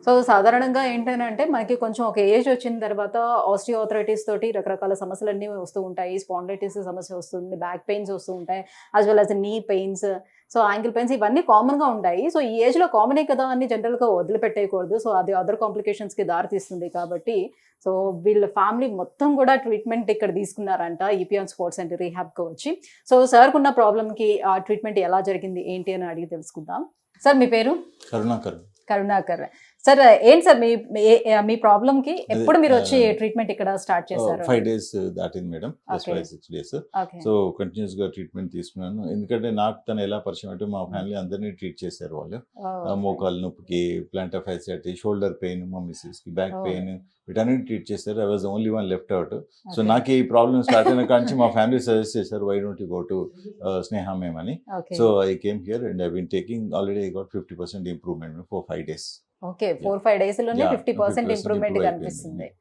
So సాధారణంగా ఏంటంటే మనకి కొంచెం ఒక ఏజ్ వచ్చిన తర్వాత ఆస్టియోఆర్థరైటిస్ తోటి రకరకాల సమస్యలన్నీ వస్తూ ఉంటాయి. స్పాండిలైటిస్ సమస్య వస్తుంది, బ్యాక్ పెయిన్స్ వస్తూ ఉంటాయి, as well as knee pains, so ankle pains ఇవన్నీ కామన్‌గా ఉంటాయి. సో ఈ ఏజ్‌లో కామనే కదా అని జనరల్‌గా వదిలిపెట్టేయకూడదు. సో అది అదర్ కాంప్లికేషన్స్‌కి దారి తీస్తుంది కాబట్టి సో వీళ్ళ ఫ్యామిలీ మొత్తం కూడా ట్రీట్మెంట్ ఇక్కడ తీసుకున్నారంట ఈపీఆన్ స్పోర్ట్స్ అండ్ రీహాబ్‌కి వచ్చి. సో సార్‌కున్న ప్రాబ్లమ్‌కి ఆ ట్రీట్మెంట్ ఎలా జరిగింది ఏంటి అని అడిగి తెలుసుకుందాం. సార్ మీ పేరు? కరుణాకర్. కరుణాకర్. సార్ ఏంటి సార్ మీ ప్రాబ్లమ్‌కి ఎప్పుడు మీరు వచ్చి ట్రీట్మెంట్ ఇక్కడ స్టార్ట్ చేశారు? 5 days దాటింది madam. Just okay. 5-6 days. Okay. So కంటిన్యూస్‌గా ట్రీట్మెంట్ తీసుకున్నాను. ఎందుకంటే నాకు తను ఎలా పరిచయం అంటే మా ఫ్యామిలీ అందరినీ ట్రీట్ చేశారు వాళ్ళు. ఓహ్! మోకాలు నొప్పికి, ప్లాంటర్ ఫ్యాసియాటిస్, షోల్డర్ పెయిన్, మా మిసెస్‌కి బ్యాక్ ఓహ్! పెయిన్ వీటన్నిటిని ట్రీట్ చేశారు. I was the only one left out. So okay. నాకు ఈ ప్రాబ్లమ్ స్టార్ట్ అయిన కాడ నుంచి మా ఫ్యామిలీ సజెస్ట్ చేశారు, why don't you go to Sneha ma'am అని. Okay. So I came here and I been taking already I got 50% improvement for 5 days. Okay. 4, 5 డేస్‌లోనే Yeah, 50% 50% improvement improve కనిపిస్తుంది. అయిపోయింది.